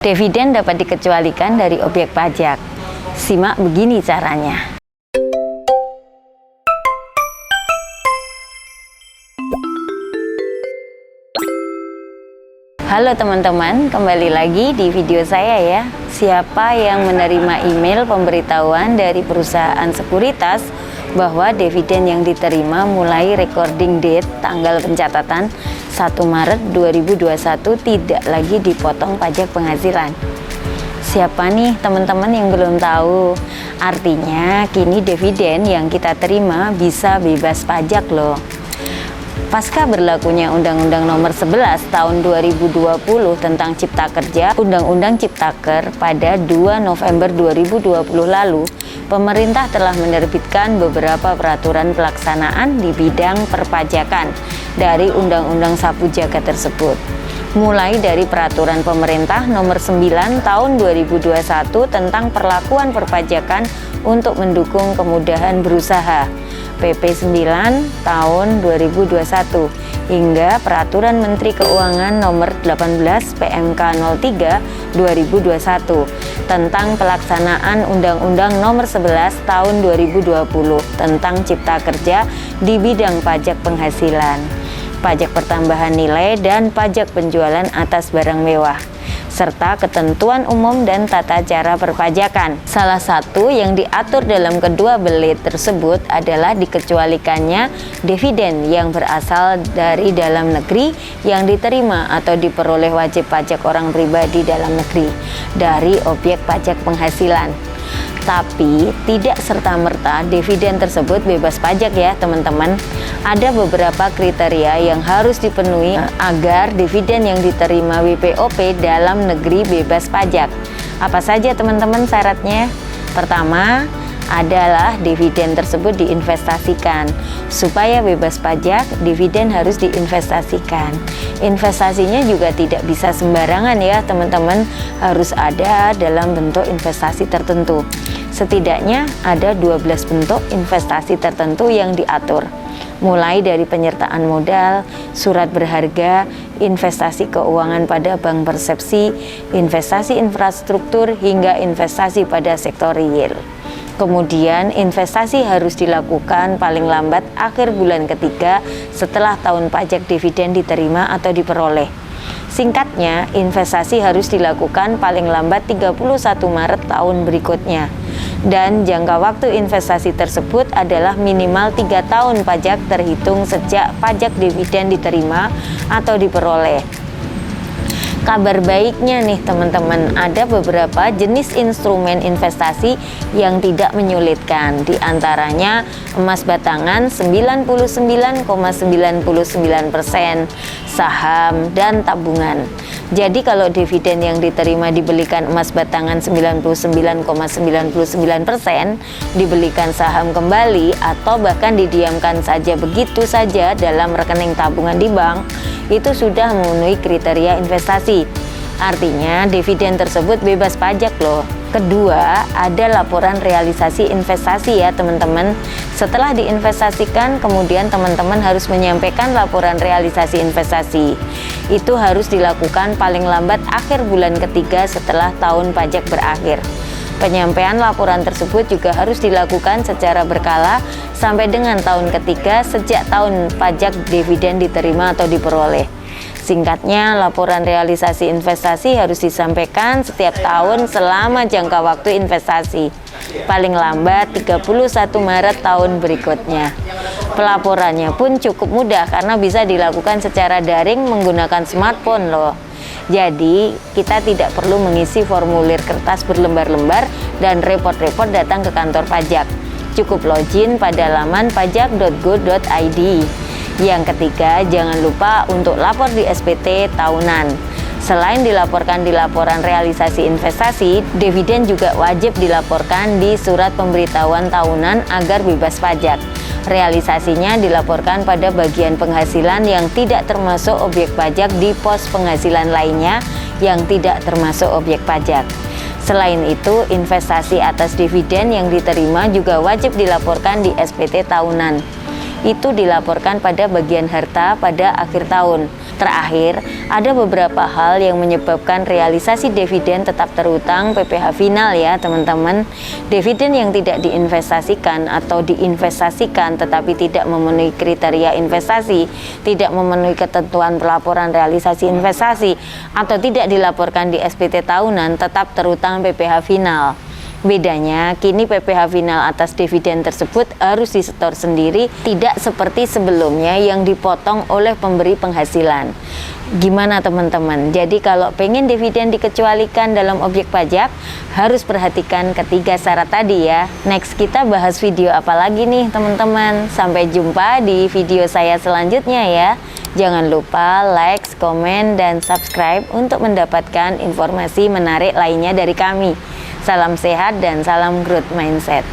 Dividen dapat dikecualikan dari objek pajak. Simak begini caranya. Halo teman-teman, kembali lagi di video saya ya. Siapa yang menerima email pemberitahuan dari perusahaan sekuritas bahwa dividen yang diterima mulai recording date tanggal pencatatan 1 Maret 2021 tidak lagi dipotong pajak penghasilan? Siapa nih teman-teman yang belum tahu? Artinya kini dividen yang kita terima bisa bebas pajak loh. Pasca berlakunya Undang-Undang Nomor 11 Tahun 2020 tentang Cipta Kerja, Undang-Undang Ciptaker pada 2 November 2020 lalu, pemerintah telah menerbitkan beberapa peraturan pelaksanaan di bidang perpajakan dari Undang-Undang Sapu Jaga tersebut. Mulai dari Peraturan Pemerintah Nomor 9 Tahun 2021 tentang perlakuan perpajakan untuk mendukung kemudahan berusaha, PP 9 Tahun 2021, hingga Peraturan Menteri Keuangan Nomor 18 PMK 03 2021 tentang pelaksanaan Undang-Undang Nomor 11 Tahun 2020 tentang Cipta Kerja di bidang pajak penghasilan, pajak pertambahan nilai, dan pajak penjualan atas barang mewah, serta ketentuan umum dan tata cara perpajakan. Salah satu yang diatur dalam kedua belit tersebut adalah dikecualikannya dividen yang berasal dari dalam negeri yang diterima atau diperoleh wajib pajak orang pribadi dalam negeri dari objek pajak penghasilan. Tapi tidak serta-merta dividen tersebut bebas pajak ya teman-teman. Ada beberapa kriteria yang harus dipenuhi agar dividen yang diterima WPOP dalam negeri bebas pajak. Apa saja teman-teman syaratnya? Pertama adalah dividen tersebut diinvestasikan. Supaya bebas pajak, dividen harus diinvestasikan. Investasinya juga tidak bisa sembarangan ya teman-teman, harus ada dalam bentuk investasi tertentu. Setidaknya ada 12 bentuk investasi tertentu yang diatur, mulai dari penyertaan modal, surat berharga, investasi keuangan pada bank persepsi, investasi infrastruktur, hingga investasi pada sektor real. Kemudian investasi harus dilakukan paling lambat akhir bulan ketiga setelah tahun pajak dividen diterima atau diperoleh. Singkatnya, investasi harus dilakukan paling lambat 31 Maret tahun berikutnya. Dan jangka waktu investasi tersebut adalah minimal 3 tahun pajak terhitung sejak pajak dividen diterima atau diperoleh. Kabar baiknya nih teman-teman, ada beberapa jenis instrumen investasi yang tidak menyulitkan. Di antaranya emas batangan 99,99%, saham, dan tabungan. Jadi kalau dividen yang diterima dibelikan emas batangan 99,99%, dibelikan saham kembali, atau bahkan didiamkan saja begitu saja dalam rekening tabungan di bank, itu sudah memenuhi kriteria investasi. Artinya dividen tersebut bebas pajak loh. Kedua, ada laporan realisasi investasi ya teman-teman. Setelah diinvestasikan, kemudian teman-teman harus menyampaikan laporan realisasi investasi. Itu harus dilakukan paling lambat akhir bulan ketiga setelah tahun pajak berakhir. Penyampaian laporan tersebut juga harus dilakukan secara berkala sampai dengan tahun ketiga sejak tahun pajak dividen diterima atau diperoleh. Singkatnya, laporan realisasi investasi harus disampaikan setiap tahun selama jangka waktu investasi, paling lambat 31 Maret tahun berikutnya. Pelaporannya pun cukup mudah karena bisa dilakukan secara daring menggunakan smartphone loh. Jadi, kita tidak perlu mengisi formulir kertas berlembar-lembar dan repot-repot datang ke kantor pajak. Cukup login pada laman pajak.go.id. Yang ketiga, jangan lupa untuk lapor di SPT tahunan. Selain dilaporkan di laporan realisasi investasi, dividen juga wajib dilaporkan di surat pemberitahuan tahunan agar bebas pajak. Realisasinya dilaporkan pada bagian penghasilan yang tidak termasuk objek pajak di pos penghasilan lainnya yang tidak termasuk objek pajak. Selain itu, investasi atas dividen yang diterima juga wajib dilaporkan di SPT tahunan. Itu dilaporkan pada bagian harta pada akhir tahun. Terakhir, ada beberapa hal yang menyebabkan realisasi dividen tetap terutang PPh final ya teman-teman. Dividen yang tidak diinvestasikan atau diinvestasikan tetapi tidak memenuhi kriteria investasi, tidak memenuhi ketentuan pelaporan realisasi investasi, atau tidak dilaporkan di SPT tahunan tetap terutang PPh final. Bedanya, kini PPh final atas dividen tersebut harus disetor sendiri, tidak seperti sebelumnya yang dipotong oleh pemberi penghasilan. Gimana teman-teman? Jadi kalau pengen dividen dikecualikan dalam objek pajak, harus perhatikan ketiga syarat tadi ya. Next kita bahas video apa lagi nih teman-teman. Sampai jumpa di video saya selanjutnya ya. Jangan lupa like, komen, dan subscribe untuk mendapatkan informasi menarik lainnya dari kami. Salam sehat dan salam growth mindset.